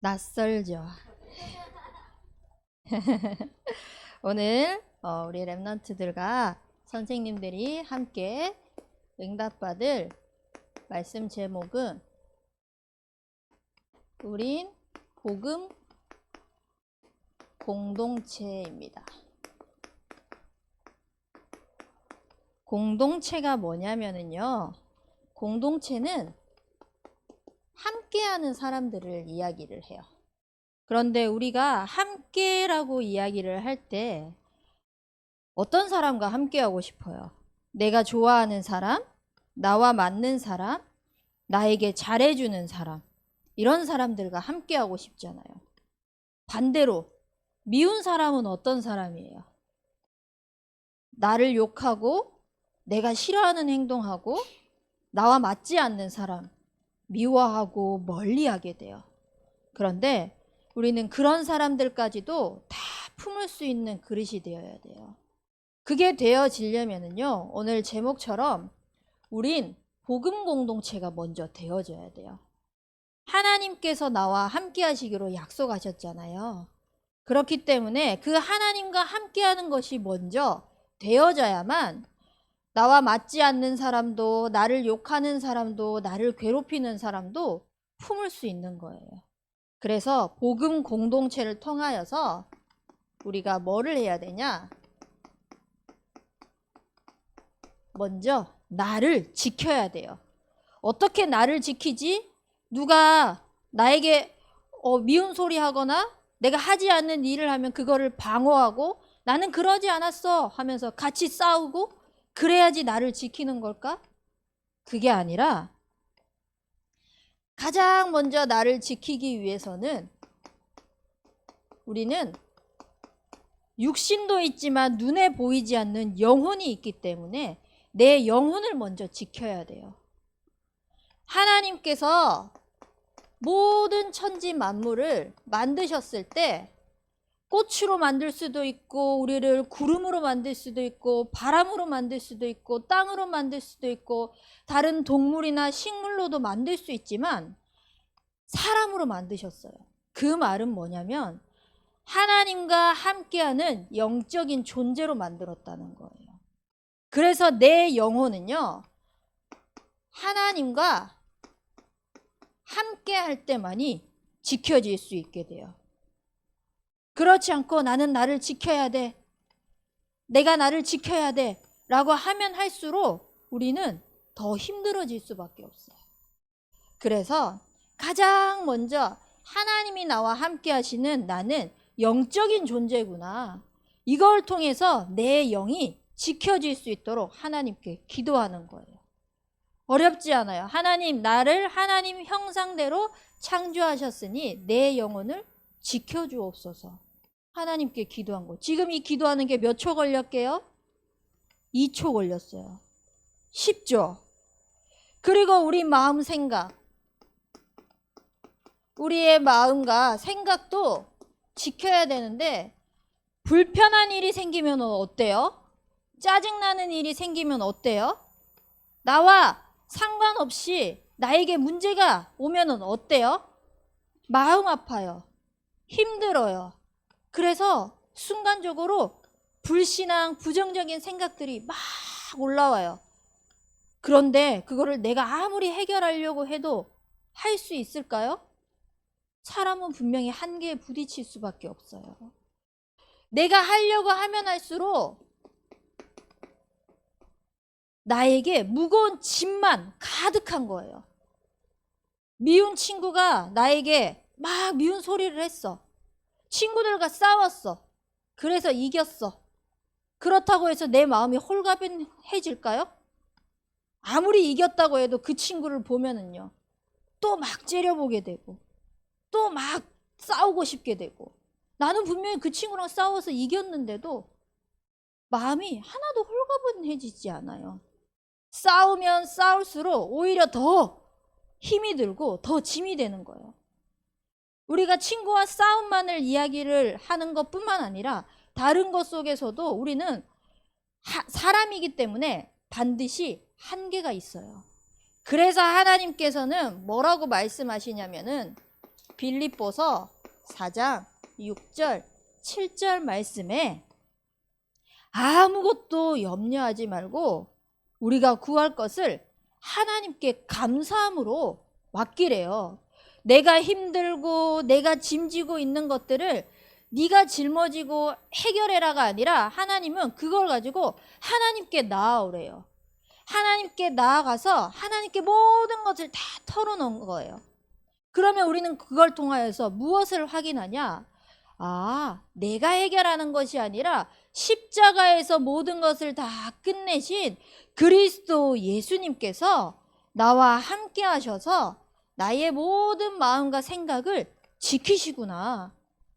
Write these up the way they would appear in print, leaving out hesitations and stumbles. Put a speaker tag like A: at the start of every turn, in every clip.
A: 낯설죠. 오늘 우리 랩런트들과 선생님들이 함께 응답받을 말씀 제목은 우린 복음 공동체입니다. 공동체가 뭐냐면요, 공동체는 함께하는 사람들을 이야기를 해요. 그런데 우리가 함께라고 이야기를 할 때 어떤 사람과 함께하고 싶어요? 내가 좋아하는 사람, 나와 맞는 사람, 나에게 잘해주는 사람, 이런 사람들과 함께하고 싶잖아요. 반대로 미운 사람은 어떤 사람이에요? 나를 욕하고 내가 싫어하는 행동하고 나와 맞지 않는 사람, 미워하고 멀리하게 돼요. 그런데 우리는 그런 사람들까지도 다 품을 수 있는 그릇이 되어야 돼요. 그게 되어지려면요, 오늘 제목처럼 우린 복음 공동체가 먼저 되어져야 돼요. 하나님께서 나와 함께 하시기로 약속하셨잖아요. 그렇기 때문에 그 하나님과 함께하는 것이 먼저 되어져야만 나와 맞지 않는 사람도, 나를 욕하는 사람도, 나를 괴롭히는 사람도 품을 수 있는 거예요. 그래서 복음 공동체를 통하여서 우리가 뭐를 해야 되냐? 먼저 나를 지켜야 돼요. 어떻게 나를 지키지? 누가 나에게 미운 소리 하거나 내가 하지 않는 일을 하면 그거를 방어하고 나는 그러지 않았어 하면서 같이 싸우고 그래야지 나를 지키는 걸까? 그게 아니라 가장 먼저 나를 지키기 위해서는 우리는 육신도 있지만 눈에 보이지 않는 영혼이 있기 때문에 내 영혼을 먼저 지켜야 돼요. 하나님께서 모든 천지 만물을 만드셨을 때 꽃으로 만들 수도 있고 우리를 구름으로 만들 수도 있고 바람으로 만들 수도 있고 땅으로 만들 수도 있고 다른 동물이나 식물로도 만들 수 있지만 사람으로 만드셨어요. 그 말은 뭐냐면 하나님과 함께하는 영적인 존재로 만들었다는 거예요. 그래서 내 영혼은요, 하나님과 함께할 때만이 지켜질 수 있게 돼요. 그렇지 않고 나는 나를 지켜야 돼, 내가 나를 지켜야 돼 라고 하면 할수록 우리는 더 힘들어질 수밖에 없어요. 그래서 가장 먼저 하나님이 나와 함께 하시는 나는 영적인 존재구나, 이걸 통해서 내 영이 지켜질 수 있도록 하나님께 기도하는 거예요. 어렵지 않아요. 하나님, 나를 하나님 형상대로 창조하셨으니 내 영혼을 지켜주옵소서. 하나님께 기도한 거. 지금 이 기도하는 게 몇 초 걸렸게요? 2초 걸렸어요. 쉽죠? 그리고 우리 마음 생각, 우리의 마음과 생각도 지켜야 되는데 불편한 일이 생기면 어때요? 짜증나는 일이 생기면 어때요? 나와 상관없이 나에게 문제가 오면 어때요? 마음 아파요. 힘들어요. 그래서 순간적으로 불신앙, 부정적인 생각들이 막 올라와요. 그런데 그거를 내가 아무리 해결하려고 해도 할 수 있을까요? 사람은 분명히 한계에 부딪힐 수밖에 없어요. 내가 하려고 하면 할수록 나에게 무거운 짐만 가득한 거예요. 미운 친구가 나에게 막 미운 소리를 했어. 친구들과 싸웠어. 그래서 이겼어. 그렇다고 해서 내 마음이 홀가분해질까요? 아무리 이겼다고 해도 그 친구를 보면은요, 또 막 째려보게 되고 또 막 싸우고 싶게 되고, 나는 분명히 그 친구랑 싸워서 이겼는데도 마음이 하나도 홀가분해지지 않아요. 싸우면 싸울수록 오히려 더 힘이 들고 더 짐이 되는 거예요. 우리가 친구와 싸움만을 이야기를 하는 것뿐만 아니라 다른 것 속에서도 우리는 사람이기 때문에 반드시 한계가 있어요. 그래서 하나님께서는 뭐라고 말씀하시냐면은 빌립보서 4장 6절 7절 말씀에 아무것도 염려하지 말고 우리가 구할 것을 하나님께 감사함으로 맡기래요. 내가 힘들고 내가 짐지고 있는 것들을 네가 짊어지고 해결해라가 아니라 하나님은 그걸 가지고 하나님께 나아오래요. 하나님께 나아가서 하나님께 모든 것을 다 털어놓은 거예요. 그러면 우리는 그걸 통하여서 무엇을 확인하냐? 아, 내가 해결하는 것이 아니라 십자가에서 모든 것을 다 끝내신 그리스도 예수님께서 나와 함께 하셔서 나의 모든 마음과 생각을 지키시구나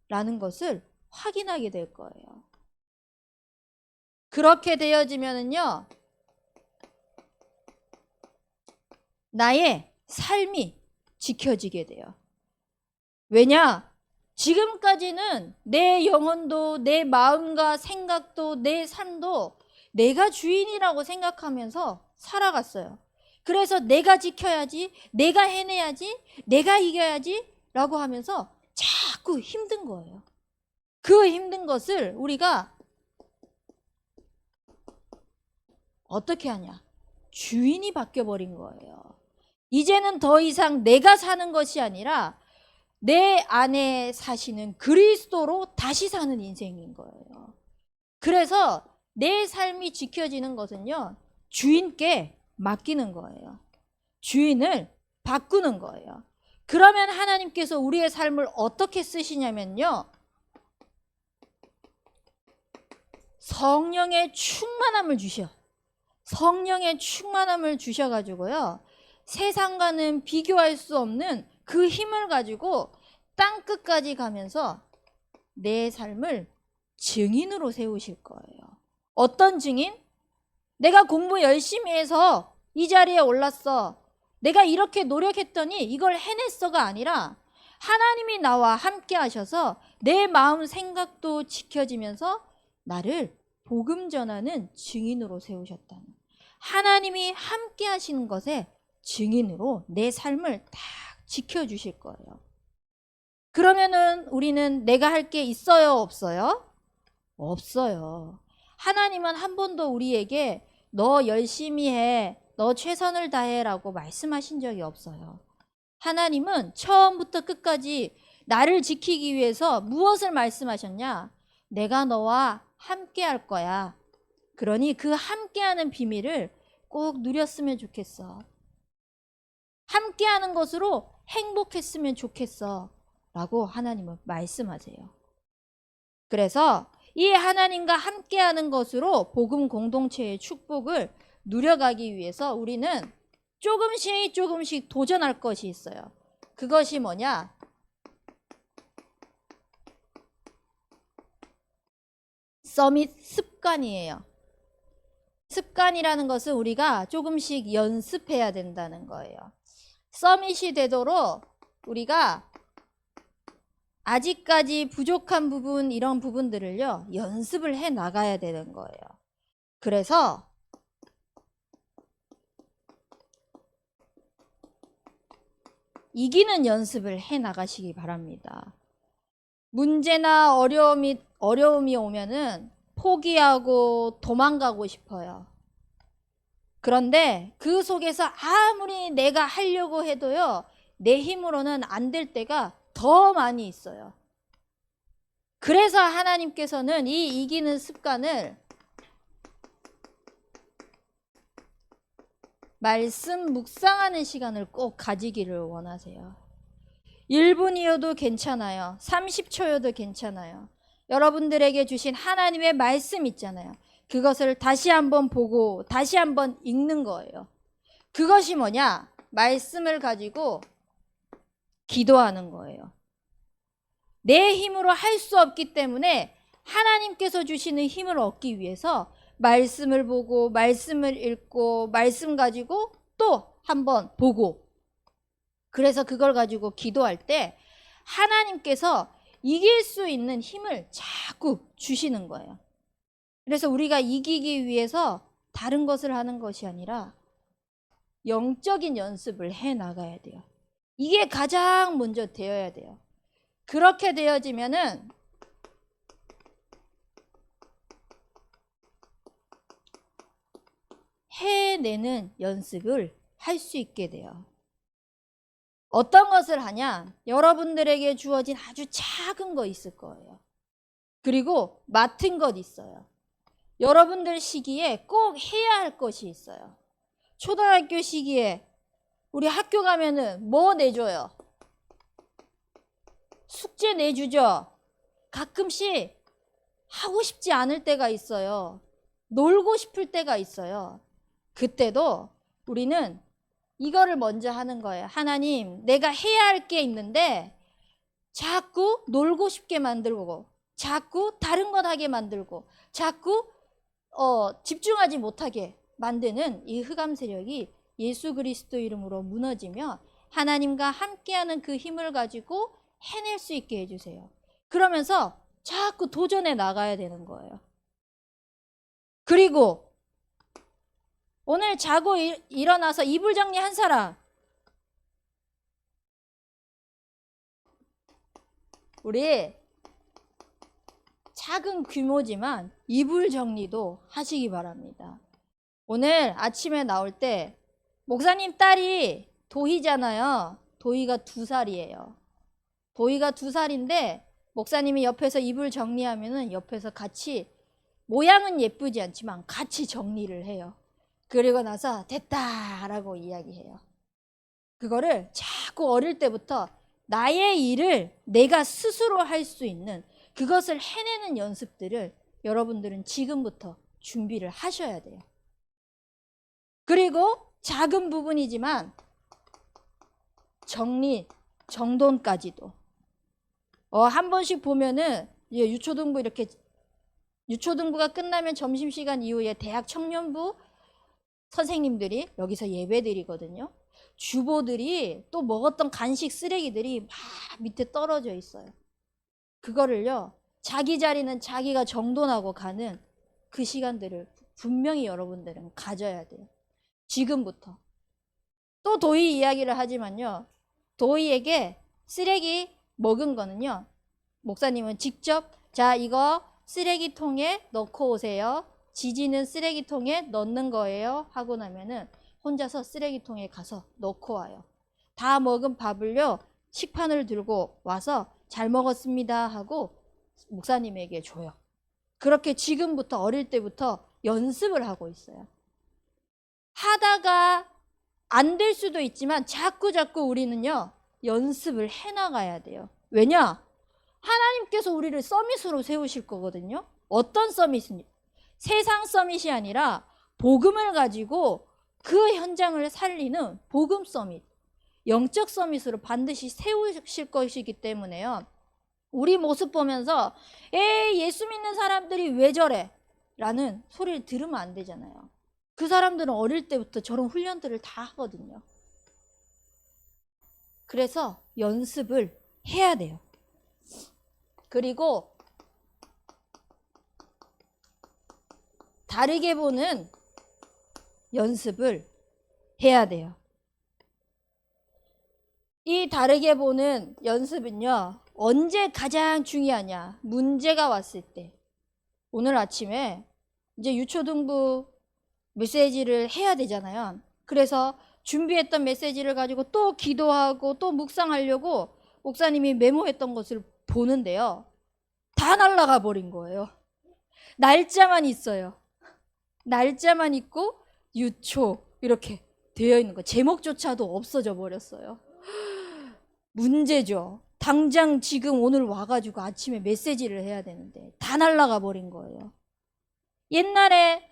A: 라는 것을 확인하게 될 거예요. 그렇게 되어지면은요, 나의 삶이 지켜지게 돼요. 왜냐? 지금까지는 내 영혼도 내 마음과 생각도 내 삶도 내가 주인이라고 생각하면서 살아갔어요. 그래서 내가 지켜야지, 내가 해내야지, 내가 이겨야지 라고 하면서 자꾸 힘든 거예요. 그 힘든 것을 우리가 어떻게 하냐? 주인이 바뀌어버린 거예요. 이제는 더 이상 내가 사는 것이 아니라 내 안에 사시는 그리스도로 다시 사는 인생인 거예요. 그래서 내 삶이 지켜지는 것은요, 주인께 맡기는 거예요. 주인을 바꾸는 거예요. 그러면 하나님께서 우리의 삶을 어떻게 쓰시냐면요, 성령의 충만함을 주셔. 성령의 충만함을 주셔가지고요, 세상과는 비교할 수 없는 그 힘을 가지고 땅끝까지 가면서 내 삶을 증인으로 세우실 거예요. 어떤 증인? 내가 공부 열심히 해서 이 자리에 올랐어. 내가 이렇게 노력했더니 이걸 해냈어가 아니라 하나님이 나와 함께 하셔서 내 마음 생각도 지켜지면서 나를 복음 전하는 증인으로 세우셨다는, 하나님이 함께 하시는 것에 증인으로 내 삶을 딱 지켜주실 거예요. 그러면은 우리는 내가 할 게 있어요, 없어요? 없어요. 하나님은 한 번도 우리에게 너 열심히 해, 너 최선을 다해 라고 말씀하신 적이 없어요. 하나님은 처음부터 끝까지 나를 지키기 위해서 무엇을 말씀하셨냐? 내가 너와 함께 할 거야. 그러니 그 함께하는 비밀을 꼭 누렸으면 좋겠어. 함께하는 것으로 행복했으면 좋겠어 라고 하나님은 말씀하세요. 그래서 이 하나님과 함께하는 것으로 복음 공동체의 축복을 누려가기 위해서 우리는 조금씩 도전할 것이 있어요. 그것이 뭐냐? 서밋 습관이에요. 습관이라는 것은 우리가 조금씩 연습해야 된다는 거예요. 서밋이 되도록 우리가 아직까지 부족한 부분, 이런 부분들을요, 연습을 해 나가야 되는 거예요. 그래서 이기는 연습을 해 나가시기 바랍니다. 문제나 어려움이 오면은 포기하고 도망가고 싶어요. 그런데 그 속에서 아무리 내가 하려고 해도요, 내 힘으로는 안 될 때가 더 많이 있어요. 그래서 하나님께서는 이 이기는 습관을 말씀 묵상하는 시간을 꼭 가지기를 원하세요. 1분이어도 괜찮아요. 30초여도 괜찮아요. 여러분들에게 주신 하나님의 말씀 있잖아요. 그것을 다시 한번 보고 다시 한번 읽는 거예요. 그것이 뭐냐? 말씀을 가지고 기도하는 거예요. 내 힘으로 할 수 없기 때문에 하나님께서 주시는 힘을 얻기 위해서 말씀을 보고 말씀을 읽고 말씀 가지고 또 한번 보고, 그래서 그걸 가지고 기도할 때 하나님께서 이길 수 있는 힘을 자꾸 주시는 거예요. 그래서 우리가 이기기 위해서 다른 것을 하는 것이 아니라 영적인 연습을 해 나가야 돼요. 이게 가장 먼저 되어야 돼요. 그렇게 되어지면은 해내는 연습을 할 수 있게 돼요. 어떤 것을 하냐? 여러분들에게 주어진 아주 작은 거 있을 거예요. 그리고 맡은 것 있어요. 여러분들 시기에 꼭 해야 할 것이 있어요. 초등학교 시기에 우리 학교 가면은 뭐 내줘요? 숙제 내주죠. 가끔씩 하고 싶지 않을 때가 있어요. 놀고 싶을 때가 있어요. 그때도 우리는 이거를 먼저 하는 거예요. 하나님, 내가 해야 할 게 있는데 자꾸 놀고 싶게 만들고, 자꾸 다른 것 하게 만들고, 자꾸 집중하지 못하게 만드는 이 흑암 세력이 예수 그리스도 이름으로 무너지며 하나님과 함께하는 그 힘을 가지고 해낼 수 있게 해주세요. 그러면서 자꾸 도전해 나가야 되는 거예요. 그리고 오늘 자고 일어나서 이불 정리한 사람, 우리 작은 규모지만 이불 정리도 하시기 바랍니다. 오늘 아침에 나올 때 목사님 딸이 도희잖아요. 도희가 2살이에요. 도희가 2살인데 목사님이 옆에서 이불 정리하면은 옆에서 같이, 모양은 예쁘지 않지만 같이 정리를 해요. 그리고 나서 됐다라고 이야기해요. 그거를 자꾸 어릴 때부터 나의 일을 내가 스스로 할 수 있는 그것을 해내는 연습들을 여러분들은 지금부터 준비를 하셔야 돼요. 그리고 작은 부분이지만 정돈까지도 한 번씩 보면은 유초등부 이렇게, 유초등부가 끝나면 점심시간 이후에 대학 청년부 선생님들이 여기서 예배드리거든요. 주보들이 또 먹었던 간식 쓰레기들이 막 밑에 떨어져 있어요. 그거를요, 자기 자리는 자기가 정돈하고 가는 그 시간들을 분명히 여러분들은 가져야 돼요. 지금부터. 또 도희 이야기를 하지만요, 도희에게 쓰레기 먹은 거는요, 목사님은 직접 자 이거 쓰레기통에 넣고 오세요. 지지는 쓰레기통에 넣는 거예요 하고 나면은 혼자서 쓰레기통에 가서 넣고 와요. 다 먹은 밥을요, 식판을 들고 와서 잘 먹었습니다 하고 목사님에게 줘요. 그렇게 지금부터 어릴 때부터 연습을 하고 있어요. 하다가 안 될 수도 있지만 자꾸 우리는요, 연습을 해나가야 돼요. 왜냐? 하나님께서 우리를 서밋으로 세우실 거거든요. 어떤 서밋입니까? 세상 서밋이 아니라 복음을 가지고 그 현장을 살리는 복음 서밋, 영적 서밋으로 반드시 세우실 것이기 때문에요. 우리 모습 보면서 에이 예수 믿는 사람들이 왜 저래? 라는 소리를 들으면 안 되잖아요. 그 사람들은 어릴 때부터 저런 훈련들을 다 하거든요. 그래서 연습을 해야 돼요. 그리고 다르게 보는 연습을 해야 돼요. 이 다르게 보는 연습은요, 언제 가장 중요하냐? 문제가 왔을 때. 오늘 아침에 이제 유초등부 메시지를 해야 되잖아요. 그래서 준비했던 메시지를 가지고 또 기도하고 또 묵상하려고 목사님이 메모했던 것을 보는데요, 다 날아가 버린 거예요. 날짜만 있어요. 날짜만 있고 유초 이렇게 되어 있는 거, 제목조차도 없어져 버렸어요. 문제죠. 당장 지금 오늘 와가지고 아침에 메시지를 해야 되는데 다 날아가 버린 거예요. 옛날에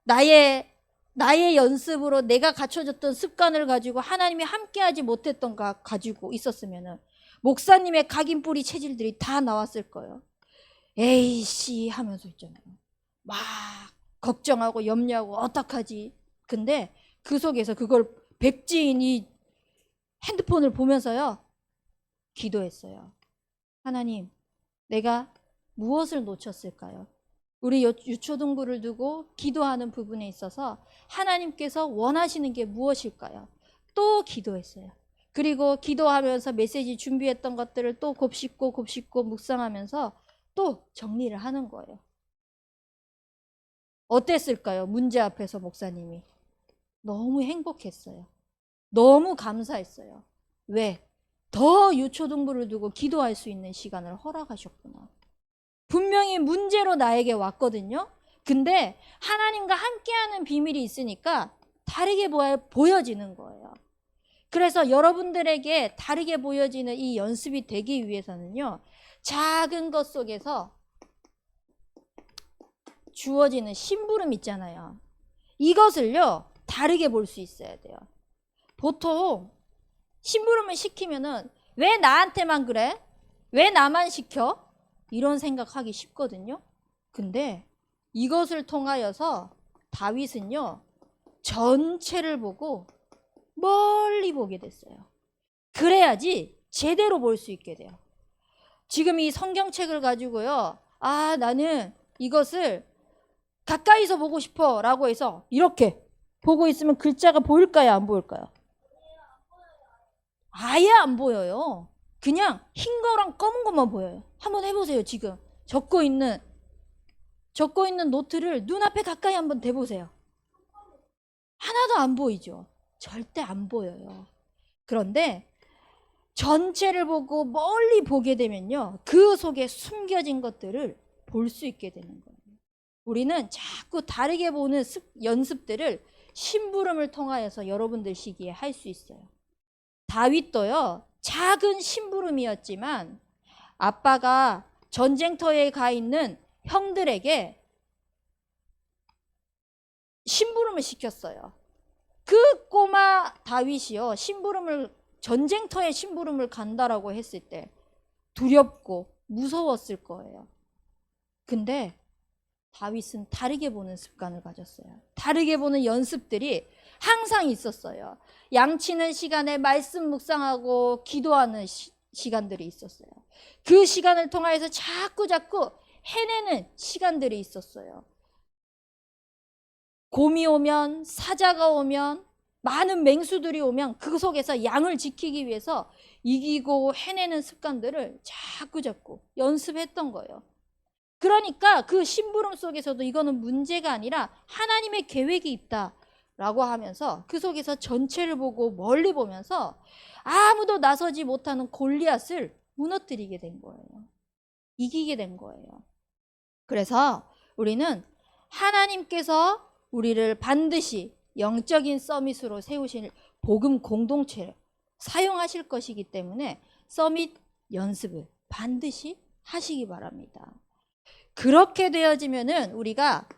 A: 나의 연습으로 내가 갖춰졌던 습관을 가지고 하나님이 함께하지 못했던 거 가지고 있었으면은 목사님의 각인뿌리 체질들이 다 나왔을 거예요. 에이씨 하면서 있잖아요. 막 걱정하고 염려하고 어떡하지. 근데 그 속에서 그걸 백지인이 핸드폰을 보면서요, 기도했어요. 하나님, 내가 무엇을 놓쳤을까요? 우리 유초등부를 두고 기도하는 부분에 있어서 하나님께서 원하시는 게 무엇일까요? 또 기도했어요. 그리고 기도하면서 메시지 준비했던 것들을 또 곱씹고 곱씹고 묵상하면서 또 정리를 하는 거예요. 어땠을까요? 문제 앞에서 목사님이. 너무 행복했어요. 너무 감사했어요. 왜? 더 유초등부를 두고 기도할 수 있는 시간을 허락하셨구나. 분명히 문제로 나에게 왔거든요. 근데 하나님과 함께하는 비밀이 있으니까 다르게 보여지는 거예요. 그래서 여러분들에게 다르게 보여지는 이 연습이 되기 위해서는요, 작은 것 속에서 주어지는 심부름 있잖아요. 이것을요, 다르게 볼 수 있어야 돼요. 보통 심부름을 시키면은 왜 나한테만 그래? 왜 나만 시켜? 이런 생각하기 쉽거든요. 근데 이것을 통하여서 다윗은요, 전체를 보고 멀리 보게 됐어요. 그래야지 제대로 볼 수 있게 돼요. 지금 이 성경책을 가지고요, 아, 나는 이것을 가까이서 보고 싶어 라고 해서 이렇게 보고 있으면 글자가 보일까요? 안 보일까요? 아예 안 보여요. 그냥 흰 거랑 검은 것만 보여요. 한번 해보세요. 지금 적고 있는 노트를 눈앞에 가까이 한번 대보세요. 하나도 안 보이죠. 절대 안 보여요. 그런데 전체를 보고 멀리 보게 되면요, 그 속에 숨겨진 것들을 볼 수 있게 되는 거예요. 우리는 자꾸 다르게 보는 연습들을 심부름을 통하여서 여러분들 시기에 할 수 있어요. 다윗도요, 작은 심부름이었지만 아빠가 전쟁터에 가 있는 형들에게 심부름을 시켰어요. 그 꼬마 다윗이요, 전쟁터에 심부름을 간다라고 했을 때 두렵고 무서웠을 거예요. 근데 다윗은 다르게 보는 습관을 가졌어요. 다르게 보는 연습들이 항상 있었어요. 양치는 시간에 말씀 묵상하고 기도하는 시간들이 있었어요. 그 시간을 통하여서 자꾸 해내는 시간들이 있었어요. 곰이 오면, 사자가 오면, 많은 맹수들이 오면 그 속에서 양을 지키기 위해서 이기고 해내는 습관들을 자꾸 연습했던 거예요. 그러니까 그 심부름 속에서도 이거는 문제가 아니라 하나님의 계획이 있다라고 하면서 그 속에서 전체를 보고 멀리 보면서 아무도 나서지 못하는 골리앗을 무너뜨리게 된 거예요. 이기게 된 거예요. 그래서 우리는 하나님께서 우리를 반드시 영적인 서밋으로 세우실 복음 공동체를 사용하실 것이기 때문에 서밋 연습을 반드시 하시기 바랍니다. 그렇게 되어지면은 우리가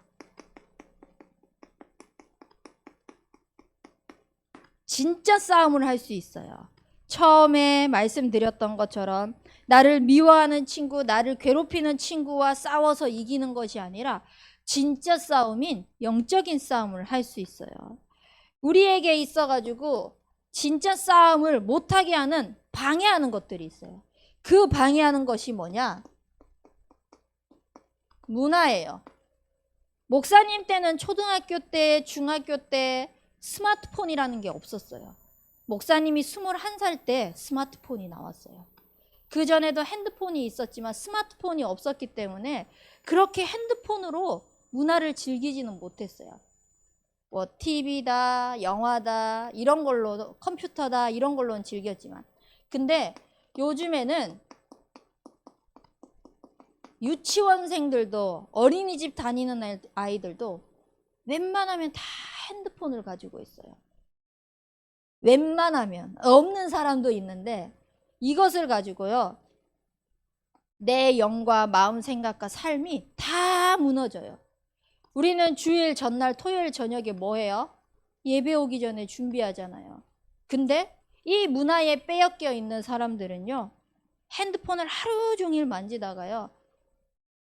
A: 진짜 싸움을 할 수 있어요. 처음에 말씀드렸던 것처럼 나를 미워하는 친구, 나를 괴롭히는 친구와 싸워서 이기는 것이 아니라 진짜 싸움인 영적인 싸움을 할 수 있어요. 우리에게 있어가지고 진짜 싸움을 못하게 하는 방해하는 것들이 있어요. 그 방해하는 것이 뭐냐? 문화예요. 목사님 때는 초등학교 때, 중학교 때 스마트폰이라는 게 없었어요. 목사님이 21살 때 스마트폰이 나왔어요. 그전에도 핸드폰이 있었지만 스마트폰이 없었기 때문에 그렇게 핸드폰으로 문화를 즐기지는 못했어요. 뭐 TV다, 영화다, 이런 걸로, 컴퓨터다, 이런 걸로는 즐겼지만. 근데 요즘에는 유치원생들도, 어린이집 다니는 아이들도 웬만하면 다 핸드폰을 가지고 있어요. 웬만하면. 없는 사람도 있는데 이것을 가지고요, 내 영과 마음, 생각과 삶이 다 무너져요. 우리는 주일 전날 토요일 저녁에 뭐 해요? 예배 오기 전에 준비하잖아요. 근데 이 문화에 빼앗겨 있는 사람들은요, 핸드폰을 하루 종일 만지다가요,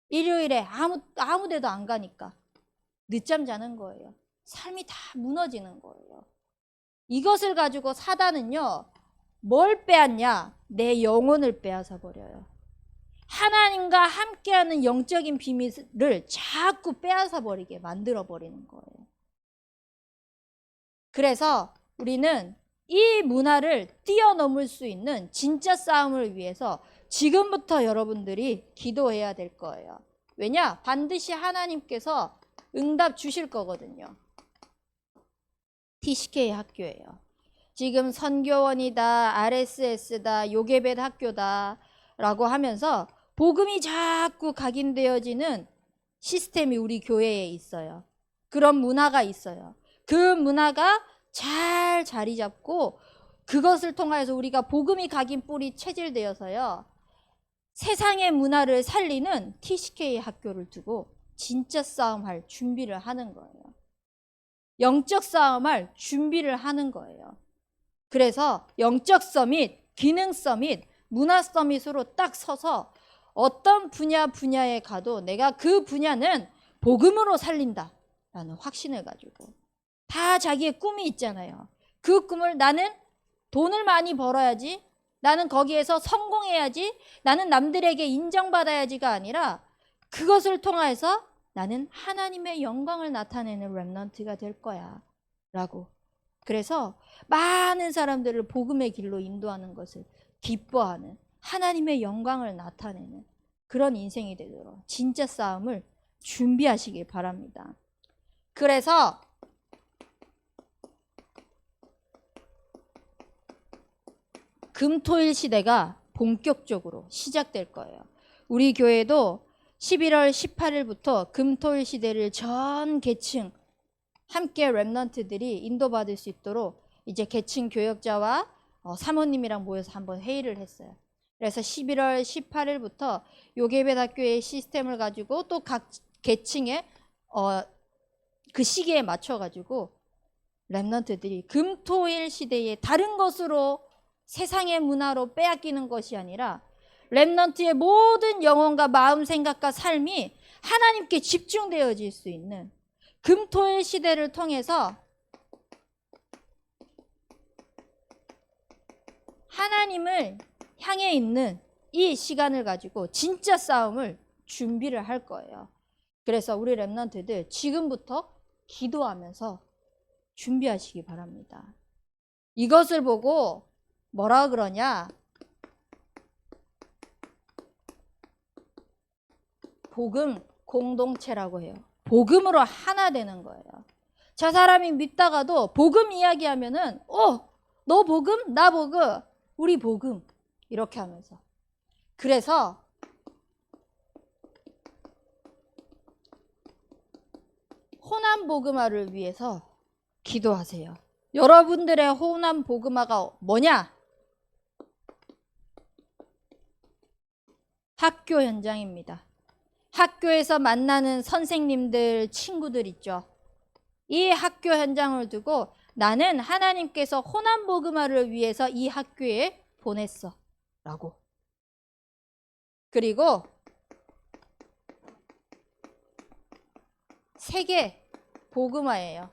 A: 일요일에 아무 데도 안 가니까 늦잠 자는 거예요. 삶이 다 무너지는 거예요. 이것을 가지고 사단은요, 뭘 빼앗냐? 내 영혼을 빼앗아 버려요. 하나님과 함께하는 영적인 비밀을 자꾸 빼앗아 버리게 만들어 버리는 거예요. 그래서 우리는 이 문화를 뛰어넘을 수 있는 진짜 싸움을 위해서 지금부터 여러분들이 기도해야 될 거예요. 왜냐? 반드시 하나님께서 응답 주실 거거든요. TCK 학교예요. 지금 선교원이다, RSS다, 요괴벳 학교다 라고 하면서 복음이 자꾸 각인되어지는 시스템이 우리 교회에 있어요. 그런 문화가 있어요. 그 문화가 잘 자리 잡고 그것을 통해서 우리가 복음이 각인 뿌리 체질되어서요. 세상의 문화를 살리는 TCK 학교를 두고 진짜 싸움할 준비를 하는 거예요. 영적 싸움할 준비를 하는 거예요. 그래서 영적 서밋, 기능 서밋, 문화 서밋으로 딱 서서 어떤 분야에 가도 내가 그 분야는 복음으로 살린다라는 확신을 가지고 다 자기의 꿈이 있잖아요. 그 꿈을 나는 돈을 많이 벌어야지, 나는 거기에서 성공해야지, 나는 남들에게 인정받아야지가 아니라 그것을 통해서 나는 하나님의 영광을 나타내는 렘넌트가 될 거야 라고. 그래서 많은 사람들을 복음의 길로 인도하는 것을 기뻐하는, 하나님의 영광을 나타내는 그런 인생이 되도록 진짜 싸움을 준비하시길 바랍니다. 그래서 금토일 시대가 본격적으로 시작될 거예요. 우리 교회도 11월 18일부터 금토일 시대를 전 계층 함께 렘넌트들이 인도받을 수 있도록 이제 계층 교역자와 사모님이랑 모여서 한번 회의를 했어요. 그래서 11월 18일부터 요괴벳 학교의 시스템을 가지고 또 각 계층의 그 시기에 맞춰가지고 렘넌트들이 금토일 시대에 다른 것으로 세상의 문화로 빼앗기는 것이 아니라 렘넌트의 모든 영혼과 마음, 생각과 삶이 하나님께 집중되어질 수 있는 금토일 시대를 통해서 하나님을 향해 있는 이 시간을 가지고 진짜 싸움을 준비를 할 거예요. 그래서 우리 렘넌트들 지금부터 기도하면서 준비하시기 바랍니다. 이것을 보고 뭐라 그러냐? 복음 공동체라고 해요. 복음으로 하나 되는 거예요. 저 사람이 믿다가도 복음 이야기하면은 너 복음? 나 복음? 우리 복음. 이렇게 하면서. 그래서 호남 복음화를 위해서 기도하세요. 여러분들의 호남 복음화가 뭐냐? 학교 현장입니다. 학교에서 만나는 선생님들, 친구들 있죠. 이 학교 현장을 두고 나는 하나님께서 호남 복음화를 위해서 이 학교에 보냈어 라고. 그리고 세계 복음화예요.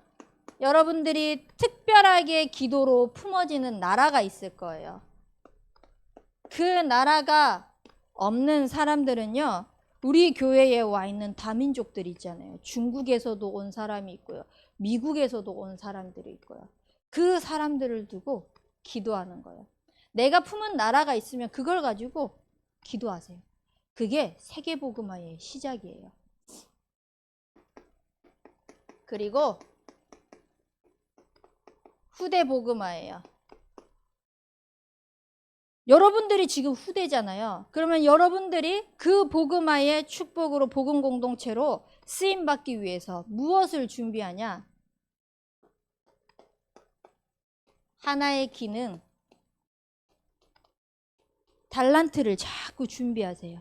A: 여러분들이 특별하게 기도로 품어지는 나라가 있을 거예요. 그 나라가 없는 사람들은요, 우리 교회에 와 있는 다민족들 있잖아요. 중국에서도 온 사람이 있고요. 미국에서도 온 사람들이 있고요. 그 사람들을 두고 기도하는 거예요. 내가 품은 나라가 있으면 그걸 가지고 기도하세요. 그게 세계복음화의 시작이에요. 그리고 후대복음화예요. 여러분들이 지금 후대잖아요. 그러면 여러분들이 그 복음화의 축복으로 복음 공동체로 쓰임받기 위해서 무엇을 준비하냐? 하나의 기능, 달란트를 자꾸 준비하세요.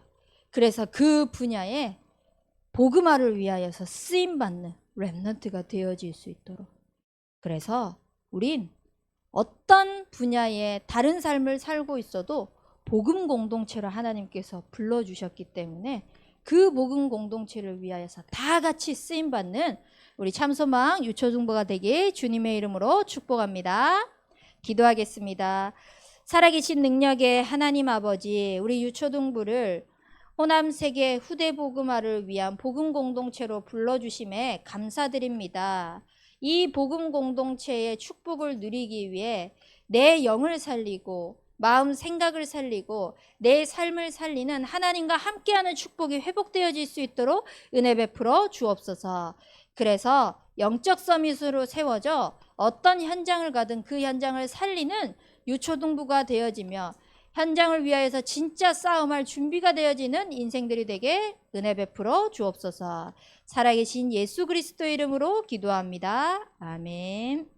A: 그래서 그 분야에 복음화를 위하여서 쓰임받는 렘넌트가 되어질 수 있도록. 그래서 우린 어떤 분야의 다른 삶을 살고 있어도 복음 공동체로 하나님께서 불러주셨기 때문에 그 복음 공동체를 위하여서 다 같이 쓰임받는 우리 참소망 유초중보가 되길 주님의 이름으로 축복합니다. 기도하겠습니다. 살아계신 능력의 하나님 아버지, 우리 유초등부를 호남 세계 후대 복음화를 위한 복음 공동체로 불러주심에 감사드립니다. 이 복음 공동체의 축복을 누리기 위해 내 영을 살리고 마음 생각을 살리고 내 삶을 살리는 하나님과 함께하는 축복이 회복되어질 수 있도록 은혜 베풀어 주옵소서. 그래서 영적 서밋으로 세워져 어떤 현장을 가든 그 현장을 살리는 유초등부가 되어지며 현장을 위하여서 진짜 싸움할 준비가 되어지는 인생들이 되게 은혜 베풀어 주옵소서. 살아계신 예수 그리스도의 이름으로 기도합니다. 아멘.